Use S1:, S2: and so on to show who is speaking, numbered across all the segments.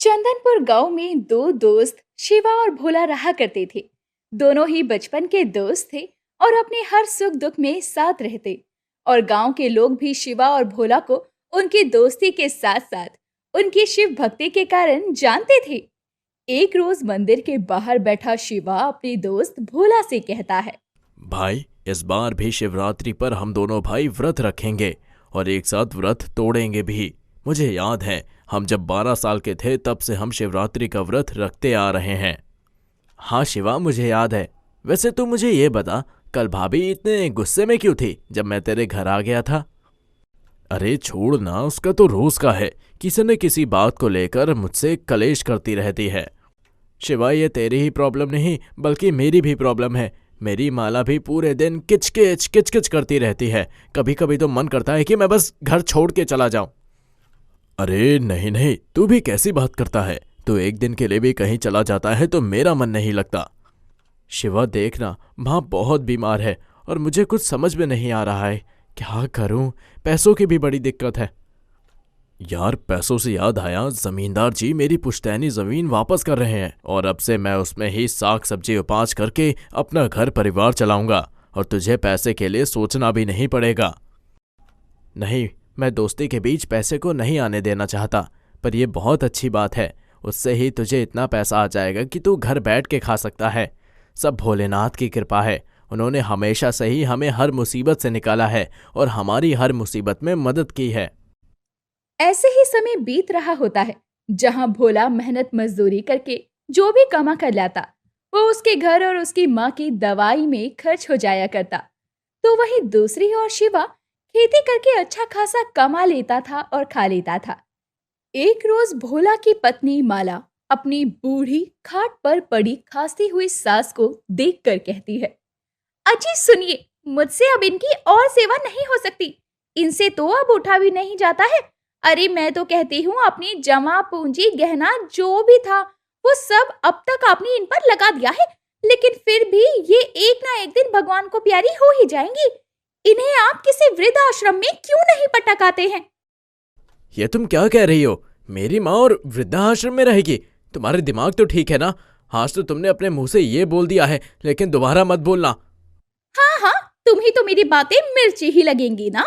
S1: चंदनपुर गांव में दो दोस्त शिवा और भोला रहा करते थे। दोनों ही बचपन के दोस्त थे और अपने हर सुख दुख में साथ रहते। और गांव के लोग भी शिवा और भोला को उनकी दोस्ती के साथ साथ उनकी शिव भक्ति के कारण जानते थे। एक रोज मंदिर के बाहर बैठा शिवा अपने दोस्त भोला से कहता है,
S2: भाई, इस बार भी शिवरात्रि पर हम दोनों भाई व्रत रखेंगे और एक साथ व्रत तोड़ेंगे भी। मुझे याद है, हम जब 12 साल के थे तब से हम शिवरात्रि का व्रत रखते आ रहे हैं। हाँ शिवा, मुझे याद है। वैसे तू मुझे ये बता, कल भाभी इतने गुस्से में क्यों थी जब मैं तेरे घर आ गया था? अरे छोड़ ना, उसका तो रोज का है। किसी न किसी बात को लेकर मुझसे कलेश करती रहती है। शिवा, ये तेरी ही प्रॉब्लम नहीं बल्कि मेरी भी प्रॉब्लम है। मेरी माला भी पूरे दिन किचकिच किचकिच करती रहती है। कभी कभी तो मन करता है कि मैं बस घर छोड़ के चला जाऊं। अरे नहीं नहीं, तू भी कैसी बात करता है? तू एक दिन के लिए भी कहीं चला जाता है तो मेरा मन नहीं लगता। शिवा देखना, माँ बहुत बीमार है और मुझे कुछ समझ में नहीं आ रहा है। क्या करूं? पैसों की भी बड़ी दिक्कत है। यार, पैसों से याद आया, जमींदार जी मेरी पुश्तैनी जमीन वापस कर रहे हैं और अब से मैं उसमें ही साग सब्जी उपाज करके अपना घर परिवार चलाऊंगा और तुझे पैसे के लिए सोचना भी नहीं पड़ेगा। नहीं, मैं दोस्ती के बीच पैसे को नहीं आने देना चाहता, पर यह बहुत अच्छी बात है। उससे ही तुझे इतना पैसा आ जाएगा कि तू घर बैठ के खा सकता है। सब भोलेनाथ की कृपा है। उन्होंने हमेशा से ही हमें हर मुसीबत से निकाला है और हमारी हर मुसीबत में मदद की है।
S1: ऐसे ही समय बीत रहा होता है जहां भोला मेहनत मजदूरी करके जो भी कमा कर लाता वो उसके घर और उसकी माँ की दवाई में खर्च हो जाया करता। तो वहीं दूसरी ओर शिवा खेती करके अच्छा खासा कमा लेता था और खा लेता था। एक रोज भोला की पत्नी माला अपनी बूढ़ी खाट पर पड़ी खांसती हुई सास को देखकर कहती है, अजी सुनिए, मुझसे अब इनकी और सेवा नहीं हो सकती। इनसे तो अब उठा भी नहीं जाता है। अरे मैं तो कहती हूँ अपनी जमा पूंजी गहना जो भी था वो सब अब तक आपने इन पर लगा दिया है, लेकिन फिर भी ये एक ना एक दिन भगवान को प्यारी हो ही जाएंगी। इन्हें आप किसी वृद्ध आश्रम में क्यों नहीं पटकाते हैं?
S2: ये तुम क्या कह रही हो? मेरी माँ और वृद्धाश्रम में रहेगी? तुम्हारे दिमाग तो ठीक है ना? आज तो तुमने अपने मुंह से ये बोल दिया है, लेकिन दोबारा मत बोलना।
S1: हाँ हाँ, तुम्हें तो मेरी बातें मिर्ची ही लगेंगी ना।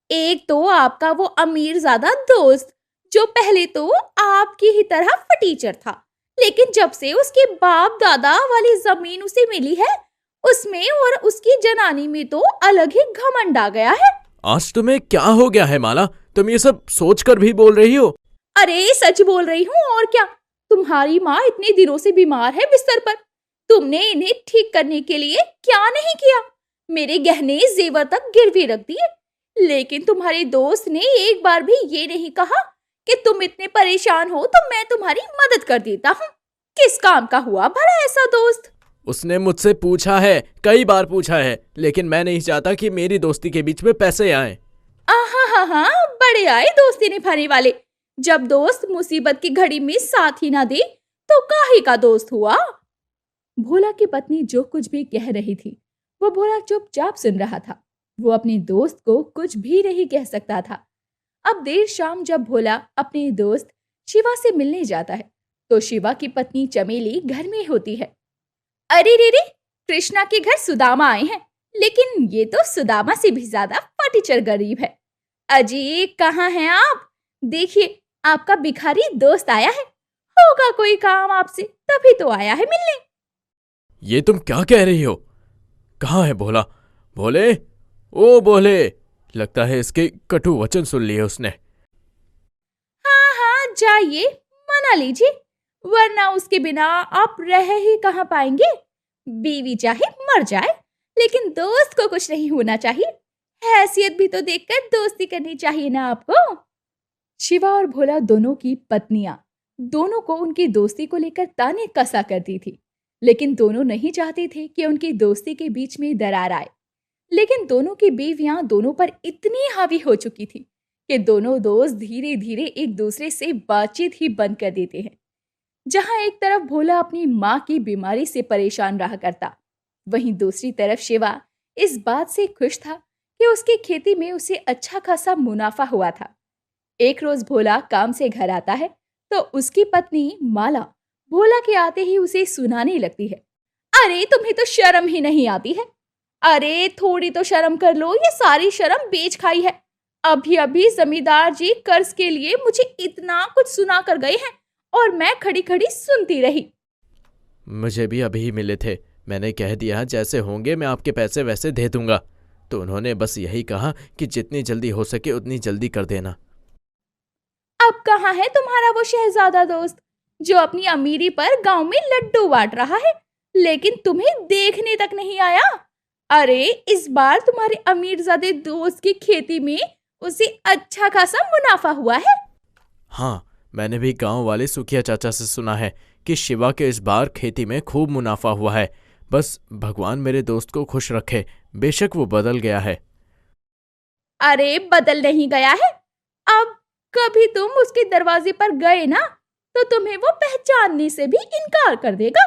S1: एक तो आपका वो अमीरजादा दोस्त जो पहले तो आपकी ही तरह फटीचर था, लेकिन जब से उसके बाप दादा वाली जमीन उसे मिली है उसमें और उसकी जनानी में तो अलग ही घमंड आ गया है।
S2: आज तुम्हें क्या हो गया है माला? तुम ये सब सोचकर भी बोल रही हो?
S1: अरे सच बोल रही हूँ और क्या। तुम्हारी माँ इतने दिनों से बीमार है बिस्तर पर। तुमने इन्हें ठीक करने के लिए क्या नहीं किया? मेरे गहने जेवर तक गिरवी रख दिए, लेकिन तुम्हारे दोस्त ने एक बार भी ये नहीं कहा कि तुम इतने परेशान हो तो मैं तुम्हारी मदद कर देता हूँ। किस काम का हुआ भला ऐसा दोस्त?
S2: उसने मुझसे पूछा है, कई बार पूछा है, लेकिन मैं नहीं चाहता कि मेरी दोस्ती के बीच में पैसे आए।
S1: आहा हा हा, बड़े आए दोस्ती निभाने वाले। जब दोस्त मुसीबत की घड़ी में साथ ही ना दे तो काहे का दोस्त हुआ? भोला की पत्नी जो कुछ भी कह रही थी वो भोला चुपचाप सुन रहा था। वो अपने दोस्त को कुछ भी नहीं कह सकता था। अब देर शाम जब भोला अपने दोस्त शिवा से मिलने जाता है तो शिवा की पत्नी चमेली घर में होती है। अरे रे रे, कृष्णा के घर सुदामा आए हैं, लेकिन ये तो सुदामा से भी ज्यादा फटीचर गरीब है। अजी कहाँ हैं आप? देखिए आपका भिखारी दोस्त आया है। होगा कोई काम आपसे तभी तो आया है मिलने।
S2: ये तुम क्या कह रही हो? कहाँ है भोला? भोले, ओ भोले! लगता है इसके कटु वचन सुन लिए उसने।
S1: हाँ हाँ जाइए, मना लीजिए, वरना उसके बिना आप रह ही कहाँ पाएंगे। बीवी चाहे मर जाए लेकिन दोस्त को कुछ नहीं होना चाहिए। हैसियत भी तो देखकर दोस्ती करनी चाहिए ना आपको। शिवा और भोला दोनों की पत्नियां दोनों को उनकी दोस्ती को लेकर ताने कसा करती थी, लेकिन दोनों नहीं चाहते थे कि उनकी दोस्ती के बीच में दरार आए। लेकिन दोनों की बीवियां दोनों पर इतनी हावी हो चुकी थी कि दोनों दोस्त धीरे धीरे एक दूसरे से बातचीत ही बंद कर देते हैं। जहां एक तरफ भोला अपनी माँ की बीमारी से परेशान रहा करता, वहीं दूसरी तरफ शिवा इस बात से खुश था कि उसकी खेती में उसे अच्छा खासा मुनाफा हुआ था। एक रोज भोला काम से घर आता है तो उसकी पत्नी माला भोला के आते ही उसे सुनाने लगती है। अरे तुम्हें तो शर्म ही नहीं आती है। अरे थोड़ी तो शर्म कर लो, ये सारी शर्म बेच खाई है। अभी अभी जमींदार जी कर्ज के लिए मुझे इतना कुछ सुना कर गए हैं और मैं खड़ी खड़ी सुनती रही।
S2: मुझे भी अभी ही मिले थे। मैंने कह दिया जैसे होंगे मैं आपके पैसे वैसे दे दूंगा, तो उन्होंने बस यही कहा कि जितनी जल्दी हो सके उतनी जल्दी कर देना।
S1: अब कहाँ है तुम्हारा वो शहजादा दोस्त जो अपनी अमीरी पर गांव में लड्डू बांट रहा है, लेकिन तुम्हें देखने तक नहीं आया। अरे इस बार तुम्हारे अमीरजादे दोस्त की खेती में उसे अच्छा खासा मुनाफा हुआ है।
S2: हाँ, मैंने भी गांव वाले सुखिया चाचा से सुना है कि शिवा के इस बार खेती में खूब मुनाफा हुआ है। बस भगवान मेरे दोस्त को खुश रखे। बेशक वो बदल गया है।
S1: अरे बदल नहीं गया है। अब कभी तुम उसके दरवाजे पर गए ना तो तुम्हें वो पहचानने से भी इनकार कर देगा।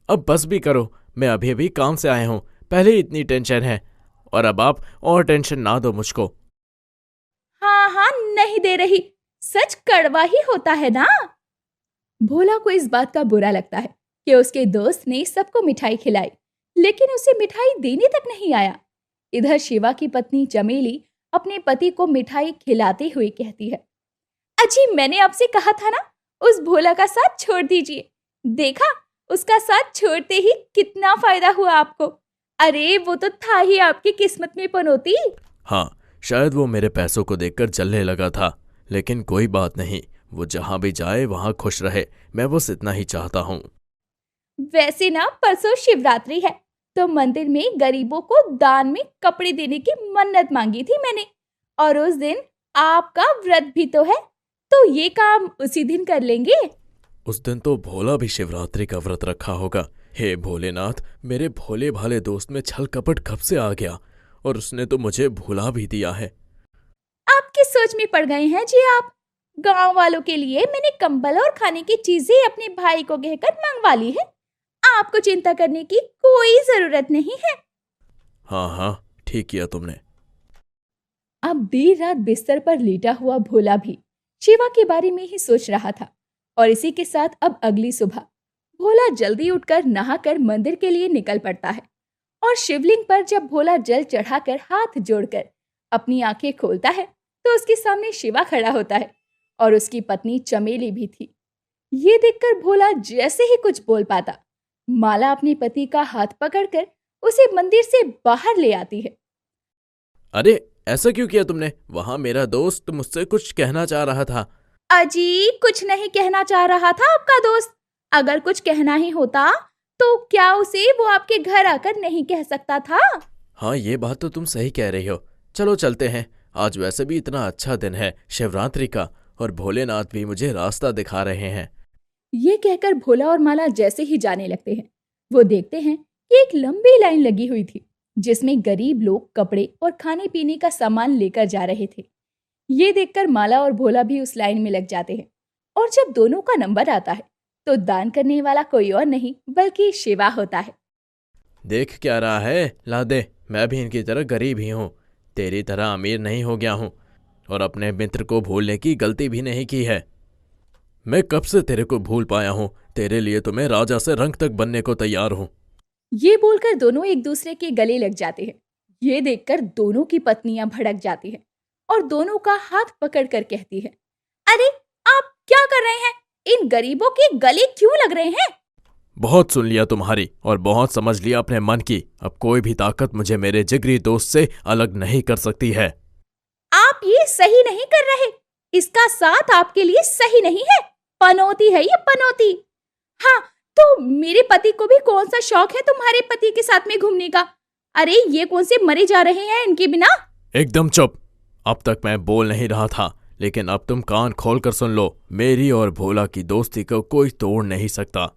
S2: अब बस भी करो, मैं अभी अभी काम से आया हूँ। पहले ही इतनी टेंशन है और अब आप और टेंशन ना दो मुझको।
S1: हाँ हाँ नहीं दे रही, सच कड़वा ही होता है ना। भोला को इस बात का बुरा लगता है कि उसके दोस्त ने सबको मिठाई खिलाई, लेकिन उसे मिठाई देने तक नहीं आया। इधर शिवा की पत्नी चमेली अपने पति को मिठाई खिलाते हुए कहती है, अजी मैंने आपसे कहा था ना उस भोला का साथ छोड़ दीजिए। देखा उसका साथ छोड़ते ही कितना फायदा हुआ आपको। अरे वो तो था ही आपकी किस्मत में पनौती।
S2: हाँ, शायद वो मेरे पैसों को देखकर जलने लगा था, लेकिन कोई बात नहीं, वो जहां भी जाए वहां खुश रहे। मैं बस इतना ही चाहता हूँ।
S1: वैसे ना परसों शिवरात्रि है तो मंदिर में गरीबों को दान में कपड़े देने की मन्नत मांगी थी मैंने, और उस दिन आपका व्रत भी तो है, तो ये काम उसी दिन कर लेंगे।
S2: उस दिन तो भोला भी शिवरात्रि का व्रत रखा होगा। हे भोलेनाथ, मेरे भोले भाले दोस्त में छल कपट कब से आ गया और उसने तो मुझे भुला भी दिया है।
S1: आपकी सोच में पड़ गए हैं जी आप। गांव वालों के लिए मैंने कंबल और खाने की चीजें अपने भाई को कहकर मंगवा ली है। आपको चिंता करने की कोई जरूरत नहीं है।
S2: हाँ हाँ, ठीक किया तुमने।
S1: अब देर रात बिस्तर पर लेटा हुआ भोला भी शिवा के बारे में ही सोच रहा था, और इसी के साथ अब अगली सुबह भोला जल्दी उठकर नहाकर मंदिर के लिए निकल पड़ता है। और शिवलिंग पर जब भोला जल चढ़ाकर हाथ जोड़कर अपनी आंखें खोलता है तो उसके सामने शिवा खड़ा होता है और उसकी पत्नी चमेली भी थी। ये देखकर भोला जैसे ही कुछ बोल पाता, माला अपने पति का हाथ पकड़कर उसे मंदिर से बाहर ले आती है।
S2: अरे ऐसा क्यों किया तुमने? वहां मेरा दोस्त मुझसे कुछ कहना चाह रहा था।
S1: अजी कुछ नहीं कहना चाह रहा था आपका दोस्त। अगर कुछ कहना ही होता तो क्या उसे वो आपके घर आकर नहीं कह सकता था?
S2: हाँ, ये बात तो तुम सही कह रही हो। चलो चलते हैं, आज वैसे भी इतना अच्छा दिन है शिवरात्रि का, और भोलेनाथ भी मुझे रास्ता दिखा रहे हैं।
S1: ये कहकर भोला और माला जैसे ही जाने लगते हैं, वो देखते हैं कि एक लंबी लाइन लगी हुई थी जिसमें गरीब लोग कपड़े और खाने पीने का सामान लेकर जा रहे थे। ये देखकर माला और भोला भी उस लाइन में लग जाते हैं, और जब दोनों का नंबर आता है तो दान करने वाला कोई और नहीं बल्कि शिवा होता है।
S2: देख क्या रहा है, ला दे। मैं भी इनकी तरह गरीब ही हूँ, तेरी तरह अमीर नहीं हो गया हूँ, और अपने मित्र को भूलने की गलती भी नहीं की है। मैं कब से तेरे को भूल पाया हूँ। तेरे लिए तो मैं राजा से रंग तक बनने को तैयार हूँ।
S1: ये बोलकर दोनों एक दूसरे के गले लग जाते हैं। ये देखकर दोनों की पत्नियां भड़क जाती हैं और दोनों का हाथ पकड़कर कहती है, अरे आप क्या कर रहे हैं? इन गरीबों के गले क्यों लग रहे हैं?
S2: बहुत सुन लिया तुम्हारी और बहुत समझ लिया अपने मन की। अब कोई भी ताकत मुझे मेरे जिगरी दोस्त से अलग नहीं कर सकती है।
S1: आप ये सही नहीं कर रहे। इसका साथ आपके लिए सही नहीं है। पनौती है ये, पनौती। हाँ तो मेरे पति को भी कौन सा शौक है तुम्हारे पति के साथ में घूमने का? अरे ये कौन से मरे जा रहे हैं इनके बिना।
S2: एकदम चुप। अब तक मैं बोल नहीं रहा था, लेकिन अब तुम कान खोल कर सुन लो। मेरी और भोला की दोस्ती को कोई तोड़ नहीं सकता।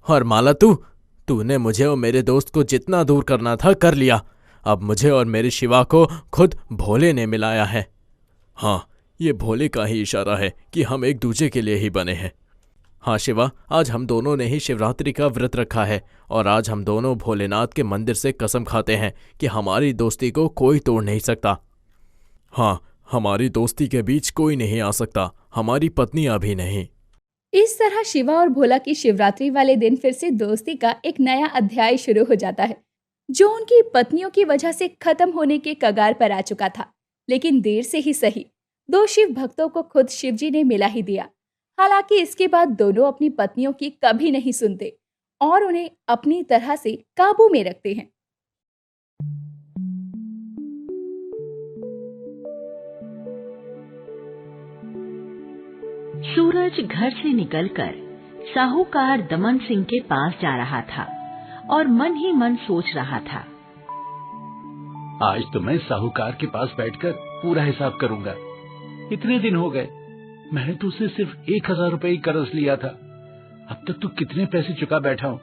S2: और माला, तूने मुझे और मेरे दोस्त को जितना दूर करना था कर लिया। अब मुझे और मेरे शिवा को खुद भोले ने मिलाया है। हाँ, ये भोले का ही इशारा है कि हम एक दूसरे के लिए ही बने हैं। हाँ शिवा, आज हम दोनों ने ही शिवरात्रि का व्रत रखा है, और आज हम दोनों भोलेनाथ के मंदिर से कसम खाते हैं कि हमारी दोस्ती को कोई तोड़ नहीं सकता। हाँ, हमारी दोस्ती के बीच कोई नहीं आ सकता, हमारी पत्नियां भी नहीं।
S1: इस तरह शिवा और भोला की शिवरात्रि वाले दिन फिर से दोस्ती का एक नया अध्याय शुरू हो जाता है, जो उनकी पत्नियों की वजह से खत्म होने के कगार पर आ चुका था। लेकिन देर से ही सही, दो शिव भक्तों को खुद शिवजी ने मिला ही दिया। हालांकि इसके बाद दोनों अपनी पत्नियों की कभी नहीं सुनते और उन्हें अपनी तरह से काबू में रखते हैं।
S3: सूरज घर से निकलकर साहूकार दमन सिंह के पास जा रहा था और मन ही मन सोच रहा था,
S4: आज तो मैं साहूकार के पास बैठकर पूरा हिसाब करूंगा। इतने दिन हो गए, मैंने तो उससे सिर्फ 1000 रुपए ही कर्ज लिया था। अब तक तो कितने पैसे चुका बैठा हूँ।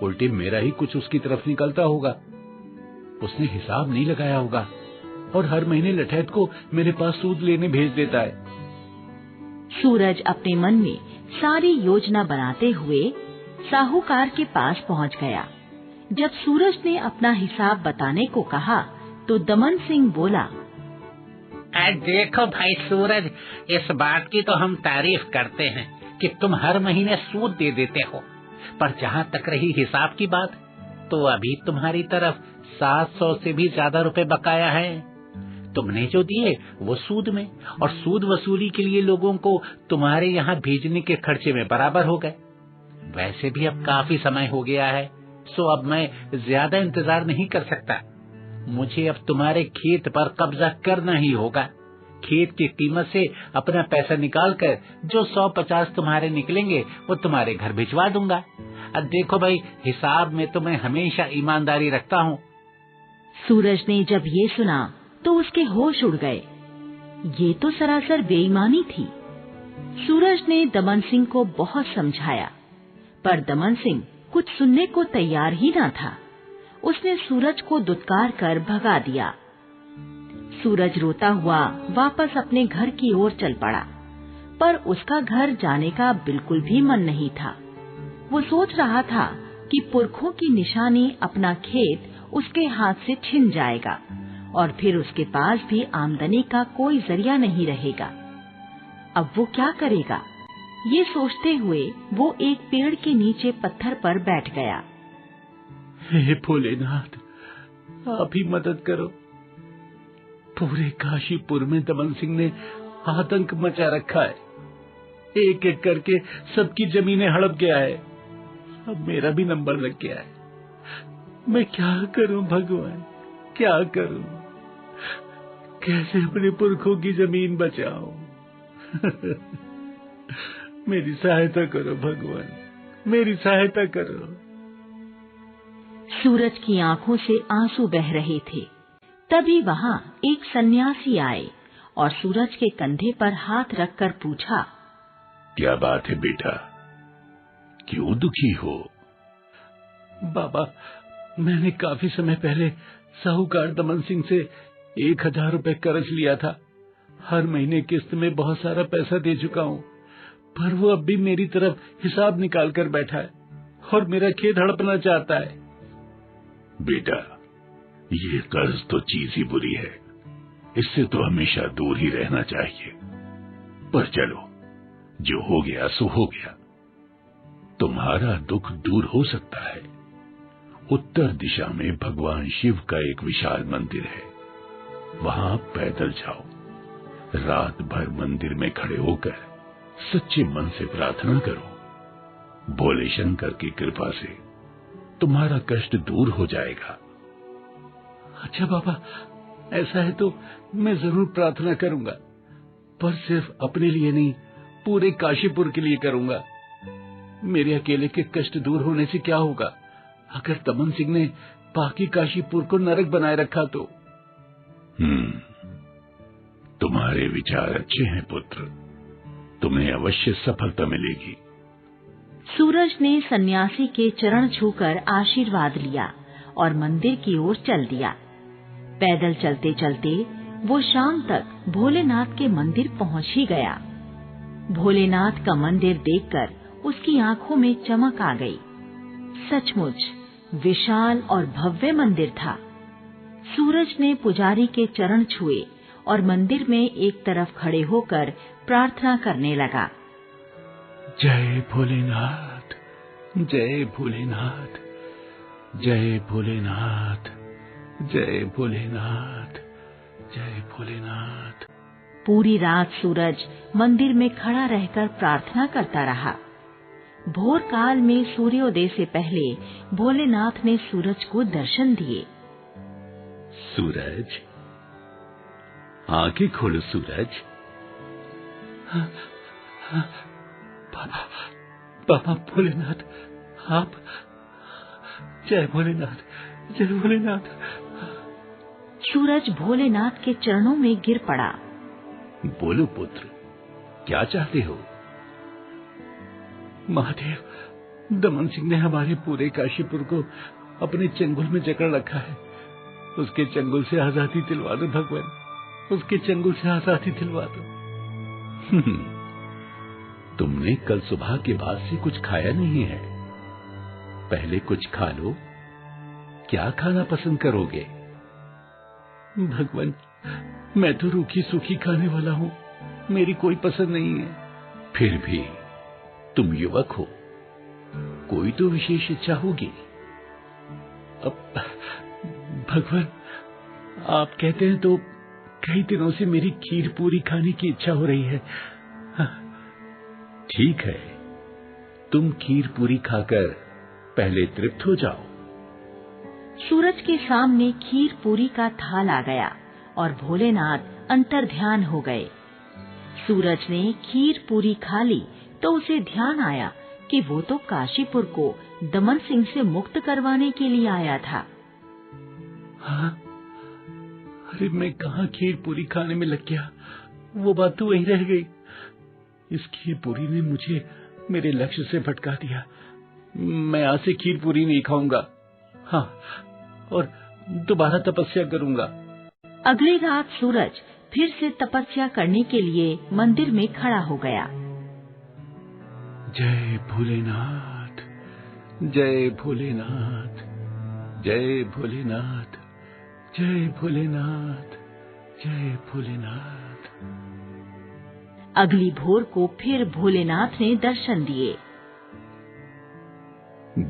S4: उल्टे मेरा ही कुछ उसकी तरफ निकलता होगा। उसने हिसाब नहीं लगाया होगा और हर महीने लठैत को मेरे पास सूद लेने भेज देता है।
S3: सूरज अपने मन में सारी योजना बनाते हुए साहूकार के पास पहुंच गया। जब सूरज ने अपना हिसाब बताने को कहा तो दमन सिंह बोला,
S5: देखो भाई सूरज, इस बात की तो हम तारीफ करते हैं कि तुम हर महीने सूद दे देते हो, पर जहाँ तक रही हिसाब की बात, तो अभी तुम्हारी तरफ 700 से भी ज्यादा रुपए बकाया है। तुमने जो दिए वो सूद में, और सूद वसूली के लिए लोगों को तुम्हारे यहाँ भेजने के खर्चे में बराबर हो गए। वैसे भी अब काफी समय हो गया है, सो अब मैं ज्यादा इंतजार नहीं कर सकता। मुझे अब तुम्हारे खेत पर कब्जा करना ही होगा। खेत की कीमत से अपना पैसा निकालकर जो 150 तुम्हारे निकलेंगे वो तुम्हारे घर भिजवा दूंगा। अब देखो भाई, हिसाब में तो मैं हमेशा ईमानदारी रखता हूँ।
S3: सूरज ने जब ये सुना तो उसके होश उड़ गए। ये तो सरासर बेईमानी थी। सूरज ने दमन सिंह को बहुत समझाया, पर दमन सिंह कुछ सुनने को तैयार ही न था। उसने सूरज को दुत्कार कर भगा दिया। सूरज रोता हुआ वापस अपने घर की ओर चल पड़ा, पर उसका घर जाने का बिल्कुल भी मन नहीं था। वो सोच रहा था कि पुरखों की निशानी अपना खेत उसके हाथ से छिन जाएगा और फिर उसके पास भी आमदनी का कोई जरिया नहीं रहेगा। अब वो क्या करेगा? ये सोचते हुए वो एक पेड़ के नीचे पत्थर पर बैठ गया।
S4: हे भोलेनाथ, आप ही मदद करो। पूरे काशीपुर में दमन सिंह ने आतंक मचा रखा है। एक एक करके सबकी जमीनें हड़प गया है। अब मेरा भी नंबर लग गया है। मैं क्या करूं भगवान, क्या करूं? कैसे अपने पुरखों की जमीन बचाऊं? मेरी सहायता करो भगवान, मेरी सहायता करो।
S3: सूरज की आंखों से आंसू बह रहे थे। तभी वहां एक सन्यासी आए और सूरज के कंधे पर हाथ रखकर पूछा,
S4: क्या बात है बेटा, क्यों दुखी हो? बाबा, मैंने काफी समय पहले साहूकार दमन सिंह से 1000 रुपए कर्ज लिया था। हर महीने किस्त में बहुत सारा पैसा दे चुका हूँ, पर वो अब भी मेरी तरफ हिसाब निकाल कर बैठा है और मेरा खेत हड़पना चाहता है। बेटा, ये कर्ज तो चीज ही बुरी है, इससे तो हमेशा दूर ही रहना चाहिए। पर चलो, जो हो गया सो हो गया। तुम्हारा दुख दूर हो सकता है। उत्तर दिशा में भगवान शिव का एक विशाल मंदिर है, वहां पैदल जाओ। रात भर मंदिर में खड़े होकर सच्चे मन से प्रार्थना करो। भोले शंकर की कृपा से तुम्हारा कष्ट दूर हो जाएगा। अच्छा बाबा, ऐसा है तो मैं जरूर प्रार्थना करूंगा, पर सिर्फ अपने लिए नहीं, पूरे काशीपुर के लिए करूंगा। मेरे अकेले के कष्ट दूर होने से क्या होगा अगर दमन सिंह ने बाकी काशीपुर को नरक बनाए रखा तो? तुम्हारे विचार अच्छे हैं पुत्र, तुम्हें अवश्य सफलता मिलेगी।
S3: सूरज ने सन्यासी के चरण छूकर आशीर्वाद लिया और मंदिर की ओर चल दिया। पैदल चलते चलते वो शाम तक भोलेनाथ के मंदिर पहुंच ही गया। भोलेनाथ का मंदिर देखकर उसकी आंखों में चमक आ गई। सचमुच विशाल और भव्य मंदिर था। सूरज ने पुजारी के चरण छुए और मंदिर में एक तरफ खड़े होकर प्रार्थना करने लगा।
S4: जय भोलेनाथ, जय भोलेनाथ, जय भोलेनाथ, जय भोलेनाथ, जय भोलेनाथ।
S3: पूरी रात सूरज मंदिर में खड़ा रहकर प्रार्थना करता रहा। भोर काल में सूर्योदय से पहले भोलेनाथ ने सूरज को दर्शन दिए।
S4: सूरज, आंखें खोलो सूरज। बाबा, बाबा भोलेनाथ, आप। जय भोलेनाथ, जय भोलेनाथ।
S3: सूरज भोलेनाथ के चरणों में गिर पड़ा।
S4: बोलो पुत्र, क्या चाहते हो? महादेव, दमन सिंह ने हमारे पूरे काशीपुर को अपने चंगुल में जकड़ रखा है। उसके चंगुल से आजादी दिलवा दो भगवान, उसके चंगुल से आजादी दिलवा दो। तुमने कल सुबह के बाद से कुछ खाया नहीं है, पहले कुछ खा लो। क्या खाना पसंद करोगे? भगवान, मैं तो रूखी सूखी खाने वाला हूं, मेरी कोई पसंद नहीं है। फिर भी तुम युवक हो, कोई तो विशेष इच्छा होगी। अब भगवान, आप कहते हैं तो कई दिनों से मेरी खीर पूरी खाने की इच्छा हो रही है। ठीक है, तुम खीर पूरी खाकर पहले तृप्त हो जाओ।
S3: सूरज के सामने खीर पूरी का थाल आ गया और भोलेनाथ अंतर्ध्यान हो गए। सूरज ने खीर पूरी खा ली तो उसे ध्यान आया कि वो तो काशीपुर को दमन सिंह से मुक्त करवाने के लिए आया था।
S4: हाँ, अरे मैं कहाँ खीर पूरी खाने में लग गया, वो बात तो वहीं रह गई। इस खीर पूरी ने मुझे मेरे लक्ष्य से भटका दिया। मैं आज से खीर पूरी नहीं खाऊंगा, हाँ, और दोबारा तपस्या करूंगा।
S3: अगली रात सूरज फिर से तपस्या करने के लिए मंदिर में खड़ा हो गया।
S4: जय भोलेनाथ, जय भोलेनाथ, जय भोलेनाथ, जय भोलेनाथ, जय भोलेनाथ।
S3: अगली भोर को फिर भोलेनाथ ने दर्शन दिए।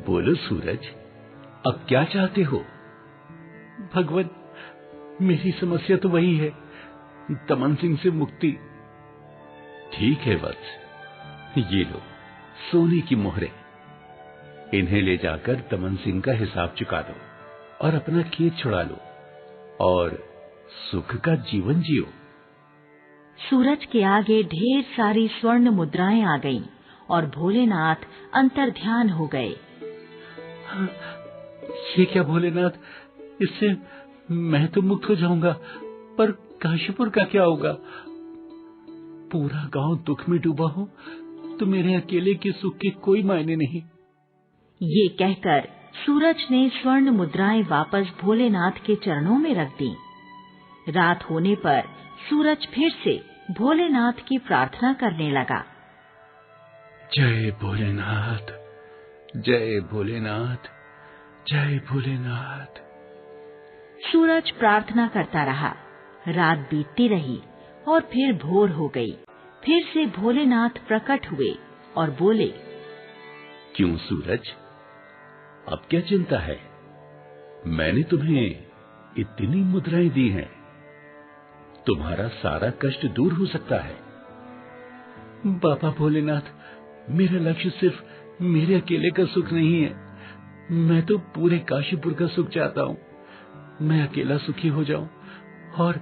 S4: बोलो सूरज, अब क्या चाहते हो? भगवान, मेरी समस्या तो वही है, दमन सिंह से मुक्ति। ठीक है वत्स, ये लो सोने की मोहरें, इन्हें ले जाकर दमन सिंह का हिसाब चुका दो और अपना खेत छुड़ा लो और सुख का जीवन जियो।
S3: सूरज के आगे ढेर सारी स्वर्ण मुद्राएं आ गईं और भोलेनाथ अंतर्ध्यान हो गए।
S4: ये क्या भोलेनाथ, इससे मैं तो मुक्त हो जाऊंगा, पर काशीपुर का क्या होगा? पूरा गांव दुख में डूबा हो तो मेरे अकेले के सुख के कोई मायने नहीं।
S3: ये कहकर सूरज ने स्वर्ण मुद्राएं वापस भोलेनाथ के चरणों में रख दी। रात होने पर सूरज फिर से भोलेनाथ की प्रार्थना करने लगा।
S4: जय भोलेनाथ, जय भोलेनाथ, जय भोलेनाथ।
S3: सूरज प्रार्थना करता रहा। रात बीतती रही और फिर भोर हो गई। फिर से भोलेनाथ प्रकट हुए और बोले,
S4: क्यों सूरज, अब क्या चिंता है? मैंने तुम्हें इतनी मुद्राएं दी हैं, तुम्हारा सारा कष्ट दूर हो सकता है। बाबा भोलेनाथ, मेरा लक्ष्य सिर्फ मेरे अकेले का सुख नहीं है, मैं तो पूरे काशीपुर का सुख चाहता हूँ। मैं अकेला सुखी हो जाऊं और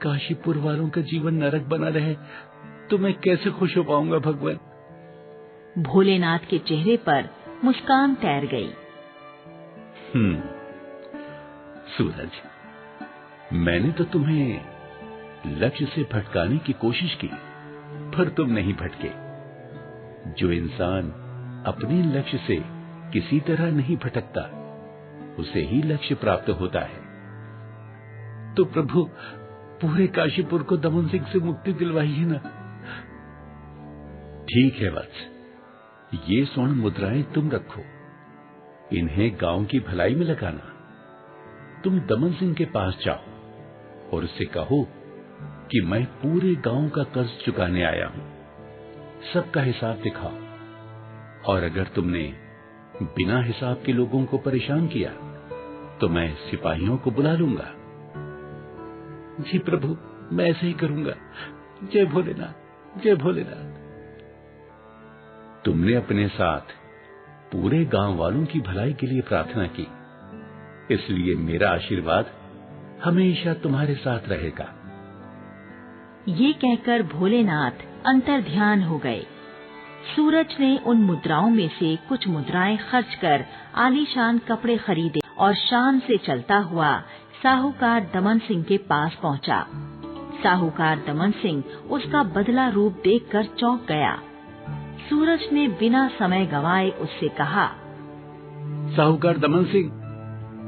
S4: काशीपुर वालों का जीवन नरक बना रहे तो मैं कैसे खुश हो पाऊंगा भगवान?
S3: भोलेनाथ के चेहरे पर मुस्कान तैर गई।
S4: सूरज, मैंने तो तुम्हें लक्ष्य से भटकाने की कोशिश की, पर तुम नहीं भटके। जो इंसान अपने लक्ष्य से किसी तरह नहीं भटकता, उसे ही लक्ष्य प्राप्त होता है। तो प्रभु, पूरे काशीपुर को दमन सिंह से मुक्ति दिलवाइए ना। ठीक है वत्स, ये स्वर्ण मुद्राएं तुम रखो, इन्हें गांव की भलाई में लगाना। तुम दमन सिंह के पास जाओ और उससे कहो कि मैं पूरे गांव का कर्ज चुकाने आया हूं। सबका हिसाब दिखाओ, और अगर तुमने बिना हिसाब के लोगों को परेशान किया तो मैं सिपाहियों को बुला लूंगा। जी प्रभु, मैं ऐसे ही करूंगा। जय भोलेनाथ, जय भोलेनाथ। तुमने अपने साथ पूरे गांव वालों की भलाई के लिए प्रार्थना की, इसलिए मेरा आशीर्वाद हमेशा तुम्हारे साथ रहेगा।
S3: ये कहकर भोलेनाथ अंतर्ध्यान हो गए। सूरज ने उन मुद्राओं में से कुछ मुद्राएं खर्च कर आलीशान कपड़े खरीदे और शान से चलता हुआ साहूकार दमन सिंह के पास पहुंचा। साहूकार दमन सिंह उसका बदला रूप देखकर चौंक गया। सूरज ने बिना समय गंवाए उससे कहा,
S4: साहूकार दमन सिंह,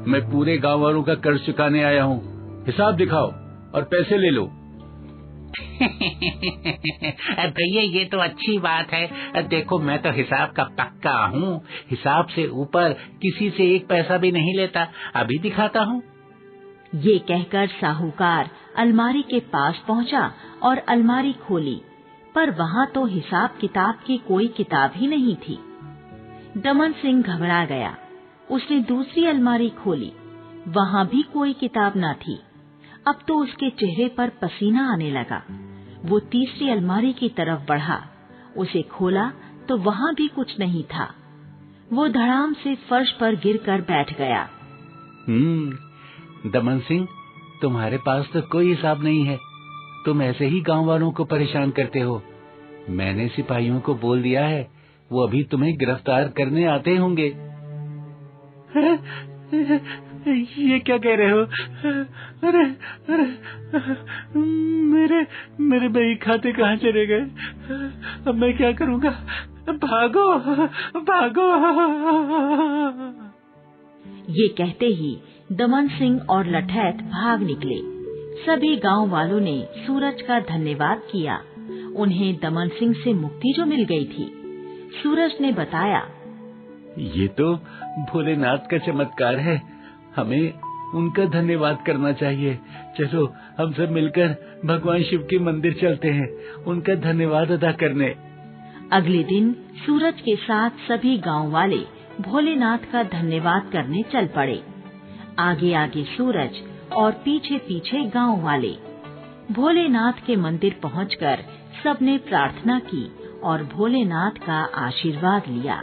S4: मैं पूरे गांव वालों का कर्ज चुकाने आया हूं। हिसाब दिखाओ और पैसे ले लो।
S5: भैया, ये तो अच्छी बात है। देखो, मैं तो हिसाब का पक्का हूँ। हिसाब से ऊपर किसी से एक पैसा भी नहीं लेता। अभी दिखाता हूँ।
S3: ये कहकर साहूकार अलमारी के पास पहुंचा और अलमारी खोली, पर वहां तो हिसाब किताब की कोई किताब ही नहीं थी। दमन सिंह घबरा गया। उसने दूसरी अलमारी खोली, वहां भी कोई किताब न थी। अब तो उसके चेहरे पर पसीना आने लगा। वो तीसरी अलमारी की तरफ बढ़ा, उसे खोला तो वहां भी कुछ नहीं था। वो धड़ाम से फर्श पर गिरकर बैठ गया।
S4: दमन सिंह, तुम्हारे पास तो कोई हिसाब नहीं है। तुम ऐसे ही गांव वालों को परेशान करते हो। मैंने सिपाहियों को बोल दिया है, वो अभी तुम्हें गिरफ्तार करने आते होंगे। ये क्या कह रहे हो? अरे अरे, मेरे बही खाते कहाँ चले गए? अब मैं क्या करूँगा? भागो भागो।
S3: ये कहते ही दमन सिंह और लठैत भाग निकले। सभी गांव वालों ने सूरज का धन्यवाद किया। उन्हें दमन सिंह से मुक्ति जो मिल गई थी। सूरज ने बताया,
S4: ये तो भोलेनाथ का चमत्कार है। हमें उनका धन्यवाद करना चाहिए। चलो हम सब मिलकर भगवान शिव के मंदिर चलते हैं, उनका धन्यवाद अदा करने।
S3: अगले दिन सूरज के साथ सभी गांव वाले भोलेनाथ का धन्यवाद करने चल पड़े। आगे आगे सूरज और पीछे पीछे गांव वाले। भोलेनाथ के मंदिर पहुंचकर सबने प्रार्थना की और भोलेनाथ का आशीर्वाद लिया।